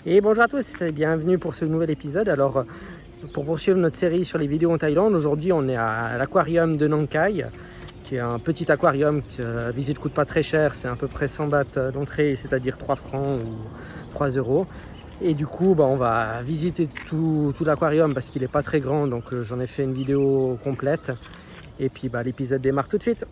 Et bonjour à tous et bienvenue pour ce nouvel épisode. Alors, pour poursuivre notre série sur les vidéos en Thaïlande, aujourd'hui on est à l'aquarium de Nong Khai, qui est un petit aquarium qui la visite coûte pas très cher, c'est à peu près 100 bahts d'entrée, c'est-à-dire 3 francs ou 3 euros. Et du coup, on va visiter tout l'aquarium parce qu'il n'est pas très grand, donc j'en ai fait une vidéo complète. Et puis l'épisode démarre tout de suite.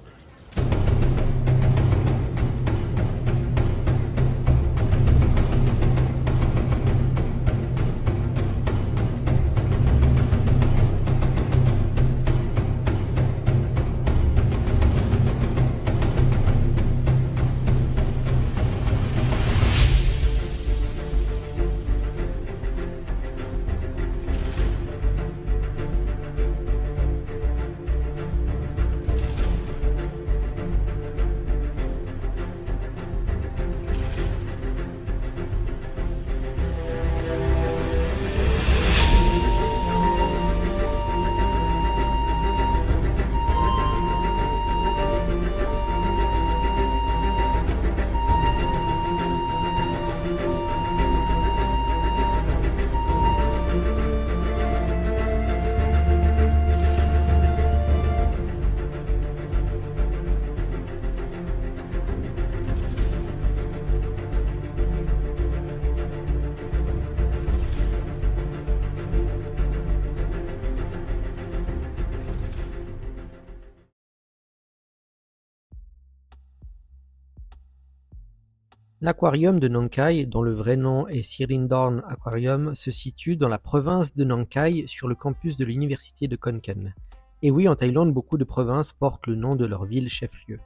L'aquarium de Nong Khai, dont le vrai nom est Sirindorn Aquarium, se situe dans la province de Nong Khai sur le campus de l'université de Khon Kaen. Et oui, en Thaïlande, beaucoup de provinces portent le nom de leur ville chef-lieu.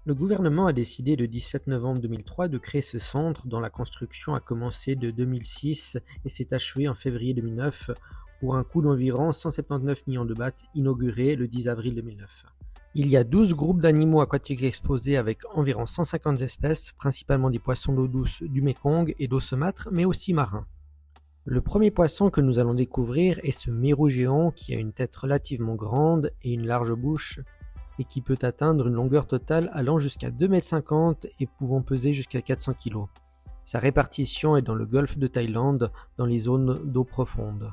Le gouvernement a décidé le 17 novembre 2003 de créer ce centre dont la construction a commencé de 2006 et s'est achevée en février 2009 pour un coût d'environ 179 millions de bahts, inauguré le 10 avril 2009. Il y a 12 groupes d'animaux aquatiques exposés avec environ 150 espèces, principalement des poissons d'eau douce du Mékong et d'eau saumâtre, mais aussi marins. Le premier poisson que nous allons découvrir est ce mérou géant qui a une tête relativement grande et une large bouche et qui peut atteindre une longueur totale allant jusqu'à 2,50 m et pouvant peser jusqu'à 400 kg. Sa répartition est dans le golfe de Thaïlande, dans les zones d'eau profonde.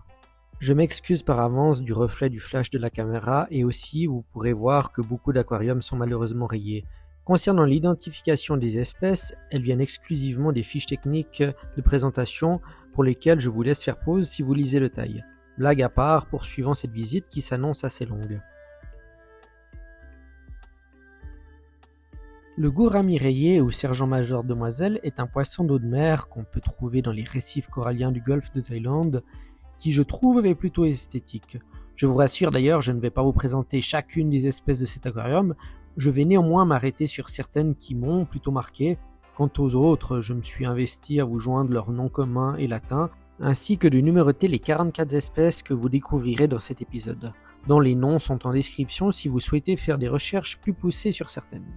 Je m'excuse par avance du reflet du flash de la caméra et aussi vous pourrez voir que beaucoup d'aquariums sont malheureusement rayés. Concernant l'identification des espèces, elles viennent exclusivement des fiches techniques de présentation pour lesquelles je vous laisse faire pause si vous lisez le taille. Blague à part, poursuivant cette visite qui s'annonce assez longue. Le gourami rayé ou sergent-major demoiselle est un poisson d'eau de mer qu'on peut trouver dans les récifs coralliens du golfe de Thaïlande, qui je trouve est plutôt esthétique. Je vous rassure d'ailleurs, je ne vais pas vous présenter chacune des espèces de cet aquarium, je vais néanmoins m'arrêter sur certaines qui m'ont plutôt marqué. Quant aux autres, je me suis investi à vous joindre leurs noms communs et latins, ainsi que de numéroter les 44 espèces que vous découvrirez dans cet épisode, dont les noms sont en description si vous souhaitez faire des recherches plus poussées sur certaines.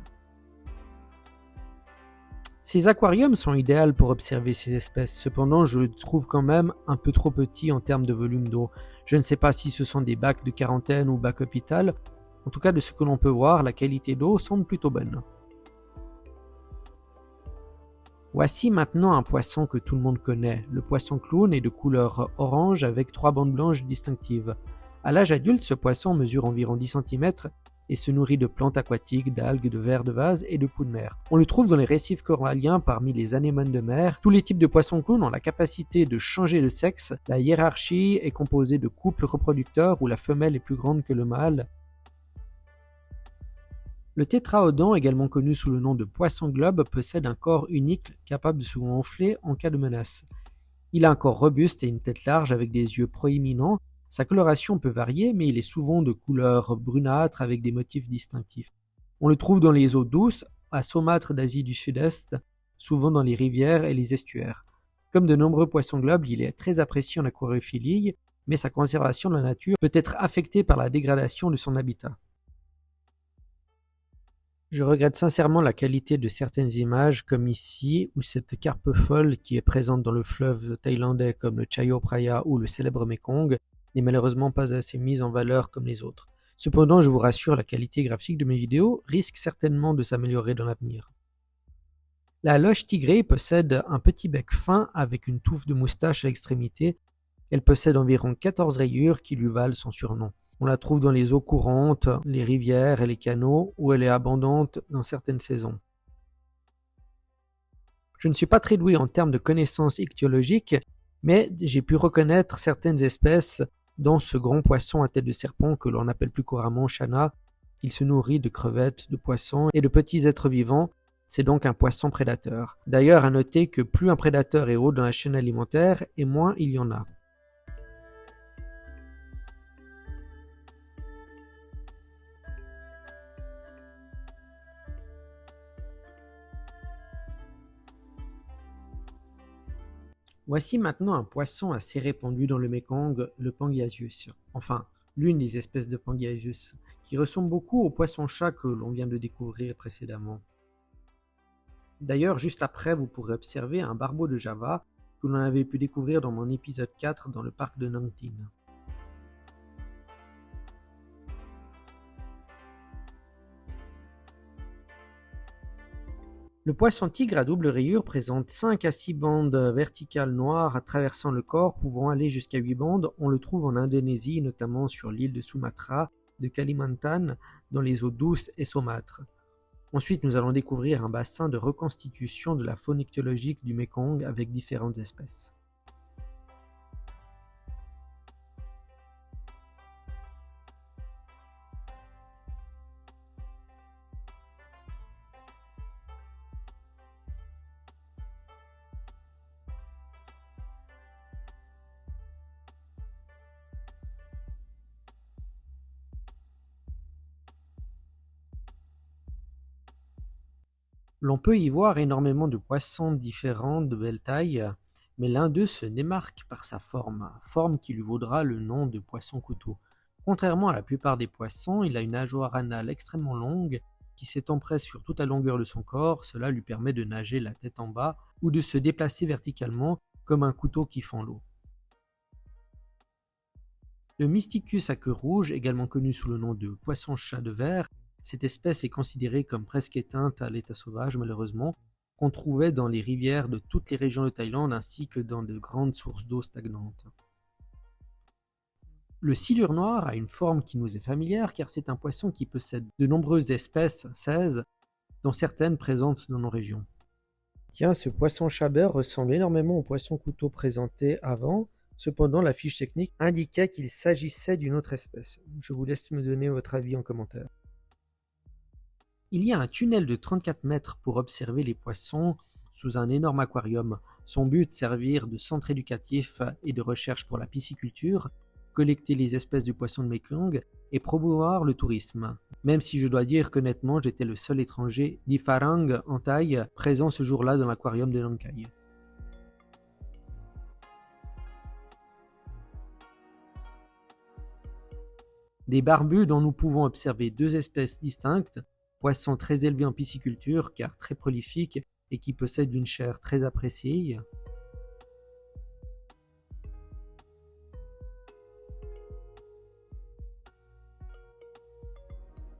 Ces aquariums sont idéaux pour observer ces espèces, cependant je les trouve quand même un peu trop petits en termes de volume d'eau. Je ne sais pas si ce sont des bacs de quarantaine ou bacs hôpital, en tout cas de ce que l'on peut voir, la qualité d'eau semble plutôt bonne. Voici maintenant un poisson que tout le monde connaît. Le poisson clown est de couleur orange avec 3 bandes blanches distinctives. À l'âge adulte, ce poisson mesure environ 10 cm et se nourrit de plantes aquatiques, d'algues, de vers de vase et de poux de mer. On le trouve dans les récifs coralliens parmi les anémones de mer. Tous les types de poissons clowns ont la capacité de changer de sexe. La hiérarchie est composée de couples reproducteurs où la femelle est plus grande que le mâle. Le tétraodon, également connu sous le nom de poisson globe, possède un corps unique capable de se gonfler en cas de menace. Il a un corps robuste et une tête large avec des yeux proéminents. Sa coloration peut varier, mais il est souvent de couleur brunâtre avec des motifs distinctifs. On le trouve dans les eaux douces, à saumâtre d'Asie du Sud-Est, souvent dans les rivières et les estuaires. Comme de nombreux poissons globes, il est très apprécié en aquariophilie, mais sa conservation dans la nature peut être affectée par la dégradation de son habitat. Je regrette sincèrement la qualité de certaines images, comme ici, où cette carpe folle qui est présente dans le fleuve thaïlandais comme le Chao Phraya ou le célèbre Mekong n'est malheureusement pas assez mise en valeur comme les autres. Cependant, je vous rassure, la qualité graphique de mes vidéos risque certainement de s'améliorer dans l'avenir. La loche tigrée possède un petit bec fin avec une touffe de moustache à l'extrémité. Elle possède environ 14 rayures qui lui valent son surnom. On la trouve dans les eaux courantes, les rivières et les canaux, où elle est abondante dans certaines saisons. Je ne suis pas très doué en termes de connaissances ichtyologiques, mais j'ai pu reconnaître certaines espèces, dont ce grand poisson à tête de serpent que l'on appelle plus couramment chana. Il se nourrit de crevettes, de poissons et de petits êtres vivants. C'est donc un poisson prédateur. D'ailleurs, à noter que plus un prédateur est haut dans la chaîne alimentaire, et moins il y en a. Voici maintenant un poisson assez répandu dans le Mékong, le Pangasius. Enfin, l'une des espèces de Pangasius, qui ressemble beaucoup au poisson-chat que l'on vient de découvrir précédemment. D'ailleurs, juste après, vous pourrez observer un barbeau de Java que l'on avait pu découvrir dans mon épisode 4 dans le parc de Nang Tin. Le poisson tigre à double rayure présente 5 à 6 bandes verticales noires traversant le corps, pouvant aller jusqu'à 8 bandes. On le trouve en Indonésie, notamment sur l'île de Sumatra, de Kalimantan, dans les eaux douces et saumâtres. Ensuite, nous allons découvrir un bassin de reconstitution de la faune ichthyologique du Mékong avec différentes espèces. L'on peut y voir énormément de poissons différents de belle taille, mais l'un d'eux se démarque par sa forme qui lui vaudra le nom de poisson-couteau. Contrairement à la plupart des poissons, il a une nageoire anale extrêmement longue qui s'étend presque sur toute la longueur de son corps. Cela lui permet de nager la tête en bas ou de se déplacer verticalement comme un couteau qui fend l'eau. Le Mysticus à queue rouge, également connu sous le nom de poisson-chat de verre, cette espèce est considérée comme presque éteinte à l'état sauvage malheureusement, qu'on trouvait dans les rivières de toutes les régions de Thaïlande ainsi que dans de grandes sources d'eau stagnantes. Le silure noir a une forme qui nous est familière car c'est un poisson qui possède de nombreuses espèces, 16, dont certaines présentes dans nos régions. Tiens, ce poisson chabert ressemble énormément au poisson couteau présenté avant, cependant la fiche technique indiquait qu'il s'agissait d'une autre espèce. Je vous laisse me donner votre avis en commentaire. Il y a un tunnel de 34 mètres pour observer les poissons sous un énorme aquarium. Son but servir de centre éducatif et de recherche pour la pisciculture, collecter les espèces du poisson de Mekong et promouvoir le tourisme. Même si je dois dire qu'honnêtement j'étais le seul étranger d'Ifarang en Thaï présent ce jour-là dans l'aquarium de Nang Khai. Des barbus dont nous pouvons observer deux espèces distinctes, poisson très élevé en pisciculture car très prolifique et qui possède une chair très appréciée.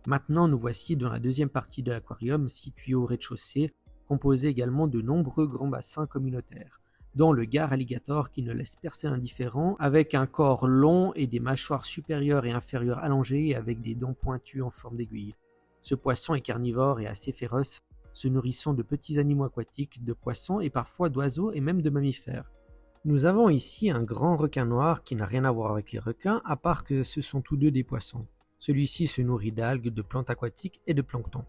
Maintenant nous voici dans la deuxième partie de l'aquarium située au rez-de-chaussée, composée également de nombreux grands bassins communautaires, dont le gar alligator qui ne laisse personne indifférent, avec un corps long et des mâchoires supérieures et inférieures allongées avec des dents pointues en forme d'aiguille. Ce poisson est carnivore et assez féroce, se nourrissant de petits animaux aquatiques, de poissons et parfois d'oiseaux et même de mammifères. Nous avons ici un grand requin noir qui n'a rien à voir avec les requins, à part que ce sont tous deux des poissons. Celui-ci se nourrit d'algues, de plantes aquatiques et de plancton.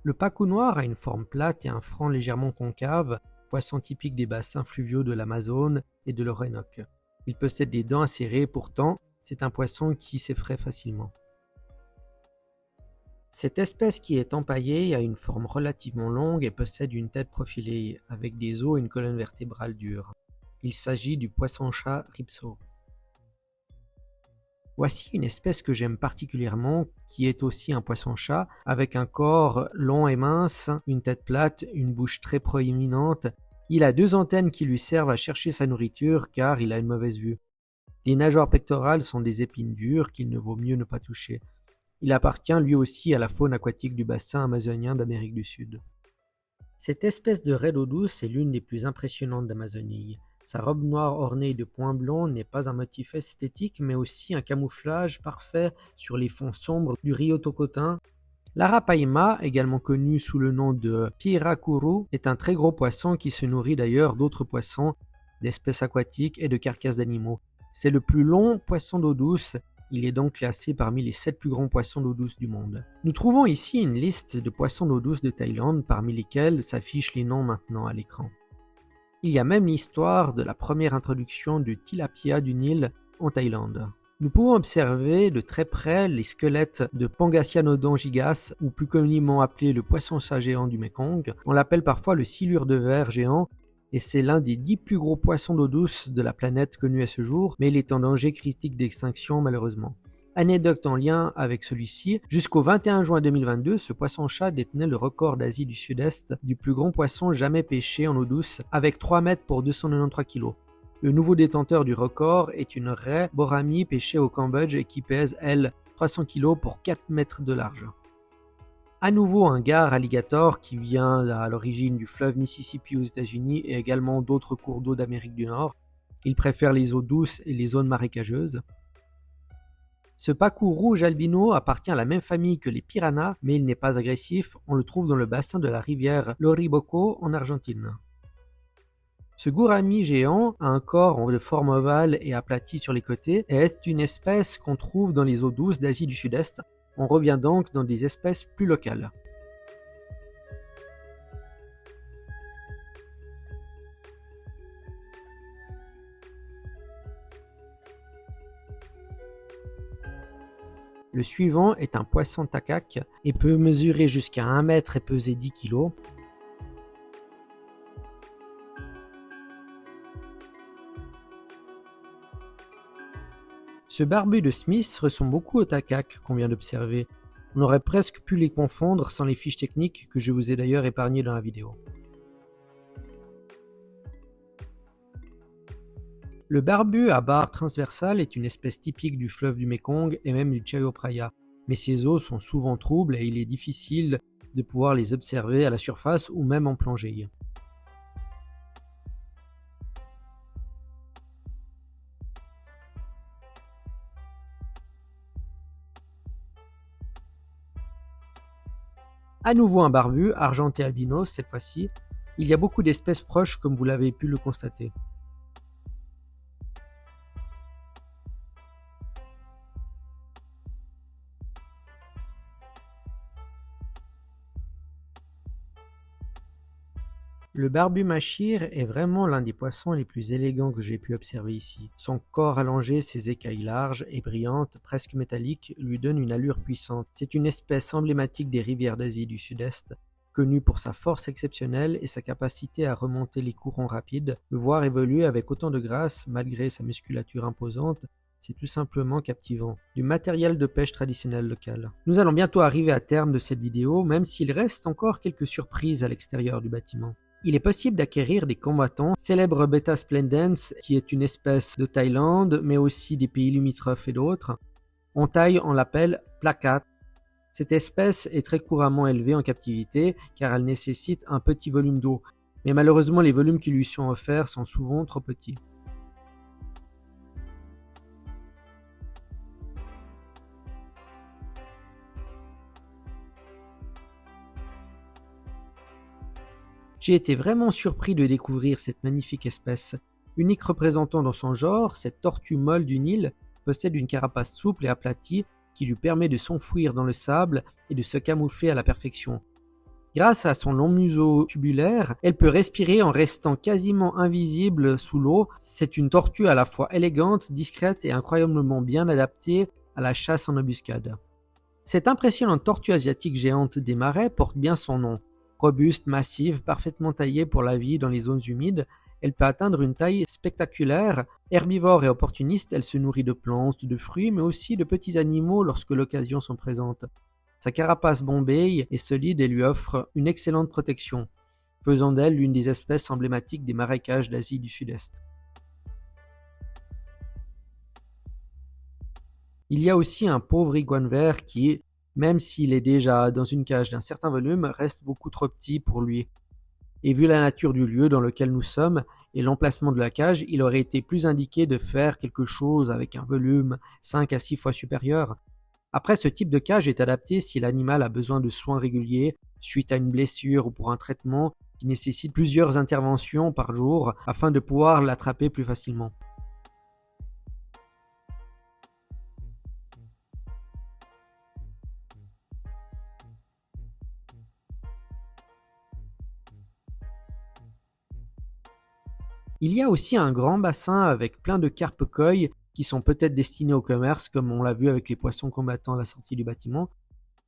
Le pacou noir a une forme plate et un front légèrement concave, poisson typique des bassins fluviaux de l'Amazone et de l'Orénoque. Il possède des dents acérées, pourtant, c'est un poisson qui s'effraie facilement. Cette espèce qui est empaillée a une forme relativement longue et possède une tête profilée, avec des os et une colonne vertébrale dure. Il s'agit du poisson-chat ripso. Voici une espèce que j'aime particulièrement, qui est aussi un poisson-chat, avec un corps long et mince, une tête plate, une bouche très proéminente. Il a deux antennes qui lui servent à chercher sa nourriture car il a une mauvaise vue. Les nageoires pectorales sont des épines dures qu'il ne vaut mieux ne pas toucher. Il appartient lui aussi à la faune aquatique du bassin amazonien d'Amérique du Sud. Cette espèce de raie d'eau douce est l'une des plus impressionnantes d'Amazonie. Sa robe noire ornée de points blancs n'est pas un motif esthétique, mais aussi un camouflage parfait sur les fonds sombres du rio Tocotin. L'arapaima, également connu sous le nom de piracuru, est un très gros poisson qui se nourrit d'ailleurs d'autres poissons, d'espèces aquatiques et de carcasses d'animaux. C'est le plus long poisson d'eau douce. Il est donc classé parmi les 7 plus grands poissons d'eau douce du monde. Nous trouvons ici une liste de poissons d'eau douce de Thaïlande, parmi lesquels s'affichent les noms maintenant à l'écran. Il y a même l'histoire de la première introduction du tilapia du Nil en Thaïlande. Nous pouvons observer de très près les squelettes de Pangasianodon gigas, ou plus communément appelé le poisson-chat géant du Mékong. On l'appelle parfois le silure de verre géant, et c'est l'un des 10 plus gros poissons d'eau douce de la planète connus à ce jour, mais il est en danger critique d'extinction malheureusement. Anecdote en lien avec celui-ci, jusqu'au 21 juin 2022, ce poisson-chat détenait le record d'Asie du Sud-Est du plus grand poisson jamais pêché en eau douce, avec 3 mètres pour 293 kg. Le nouveau détenteur du record est une raie borami pêchée au Cambodge et qui pèse, elle, 300 kg pour 4 mètres de large. À nouveau un gar alligator qui vient à l'origine du fleuve Mississippi aux États-Unis et également d'autres cours d'eau d'Amérique du Nord. Il préfère les eaux douces et les zones marécageuses. Ce pacou rouge albino appartient à la même famille que les piranhas, mais il n'est pas agressif. On le trouve dans le bassin de la rivière Loriboco en Argentine. Ce gourami géant a un corps de forme ovale et aplati sur les côtés et est une espèce qu'on trouve dans les eaux douces d'Asie du Sud-Est. On revient donc dans des espèces plus locales. Le suivant est un poisson takak et peut mesurer jusqu'à 1 mètre et peser 10 kg. Ce barbu de Smith ressemble beaucoup au takak qu'on vient d'observer. On aurait presque pu les confondre sans les fiches techniques que je vous ai d'ailleurs épargnées dans la vidéo. Le barbu à barre transversale est une espèce typique du fleuve du Mékong et même du Chao Phraya, mais ses eaux sont souvent troubles et il est difficile de pouvoir les observer à la surface ou même en plongée. À nouveau un barbu, argenté albinos cette fois-ci. Il y a beaucoup d'espèces proches comme vous l'avez pu le constater. Le barbu machir est vraiment l'un des poissons les plus élégants que j'ai pu observer ici. Son corps allongé, ses écailles larges et brillantes, presque métalliques, lui donnent une allure puissante. C'est une espèce emblématique des rivières d'Asie du Sud-Est, connue pour sa force exceptionnelle et sa capacité à remonter les courants rapides. Le voir évoluer avec autant de grâce, malgré sa musculature imposante, c'est tout simplement captivant. Du matériel de pêche traditionnel local. Nous allons bientôt arriver à terme de cette vidéo, même s'il reste encore quelques surprises à l'extérieur du bâtiment. Il est possible d'acquérir des combattants, célèbre Beta splendens, qui est une espèce de Thaïlande, mais aussi des pays limitrophes et d'autres. En Thaï, on l'appelle plakat. Cette espèce est très couramment élevée en captivité, car elle nécessite un petit volume d'eau. Mais malheureusement, les volumes qui lui sont offerts sont souvent trop petits. J'ai été vraiment surpris de découvrir cette magnifique espèce. Unique représentant dans son genre, cette tortue molle du Nil possède une carapace souple et aplatie qui lui permet de s'enfouir dans le sable et de se camoufler à la perfection. Grâce à son long museau tubulaire, elle peut respirer en restant quasiment invisible sous l'eau. C'est une tortue à la fois élégante, discrète et incroyablement bien adaptée à la chasse en embuscade. Cette impressionnante tortue asiatique géante des marais porte bien son nom. Robuste, massive, parfaitement taillée pour la vie dans les zones humides, elle peut atteindre une taille spectaculaire. Herbivore et opportuniste, elle se nourrit de plantes, de fruits, mais aussi de petits animaux lorsque l'occasion s'en présente. Sa carapace bombée est solide et lui offre une excellente protection, faisant d'elle l'une des espèces emblématiques des marécages d'Asie du Sud-Est. Il y a aussi un pauvre iguane vert qui, même s'il est déjà dans une cage d'un certain volume, reste beaucoup trop petit pour lui. Et vu la nature du lieu dans lequel nous sommes et l'emplacement de la cage, il aurait été plus indiqué de faire quelque chose avec un volume 5 à 6 fois supérieur. Après, ce type de cage est adapté si l'animal a besoin de soins réguliers, suite à une blessure ou pour un traitement qui nécessite plusieurs interventions par jour afin de pouvoir l'attraper plus facilement. Il y a aussi un grand bassin avec plein de carpes koi qui sont peut-être destinés au commerce, comme on l'a vu avec les poissons combattants à la sortie du bâtiment,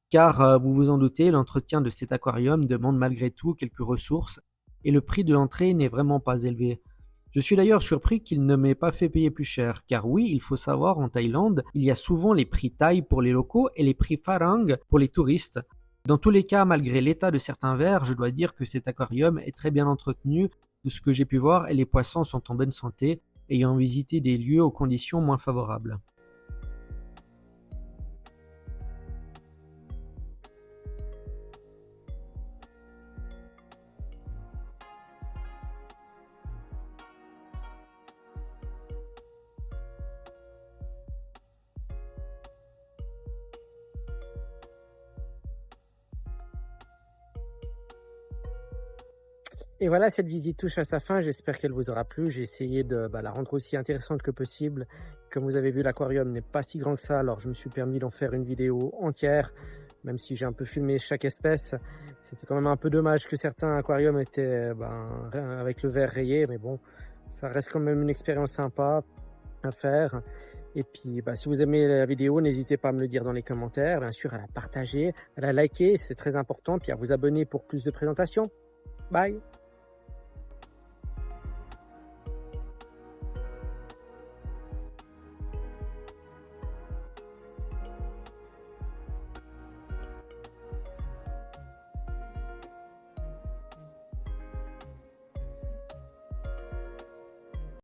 car vous vous en doutez, l'entretien de cet aquarium demande malgré tout quelques ressources, et le prix de l'entrée n'est vraiment pas élevé. Je suis d'ailleurs surpris qu'il ne m'ait pas fait payer plus cher, car oui, il faut savoir, en Thaïlande, il y a souvent les prix Thaï pour les locaux et les prix Farang pour les touristes. Dans tous les cas, malgré l'état de certains verres, je dois dire que cet aquarium est très bien entretenu de ce que j'ai pu voir et les poissons sont en bonne santé, ayant visité des lieux aux conditions moins favorables. Et voilà, cette visite touche à sa fin. J'espère qu'elle vous aura plu. J'ai essayé de la rendre aussi intéressante que possible. Comme vous avez vu, l'aquarium n'est pas si grand que ça, alors je me suis permis d'en faire une vidéo entière, même si j'ai un peu filmé chaque espèce. C'était quand même un peu dommage que certains aquariums étaient avec le verre rayé, mais bon, ça reste quand même une expérience sympa à faire. Et puis, si vous aimez la vidéo, n'hésitez pas à me le dire dans les commentaires, bien sûr, à la partager, à la liker, c'est très important, puis à vous abonner pour plus de présentations. Bye!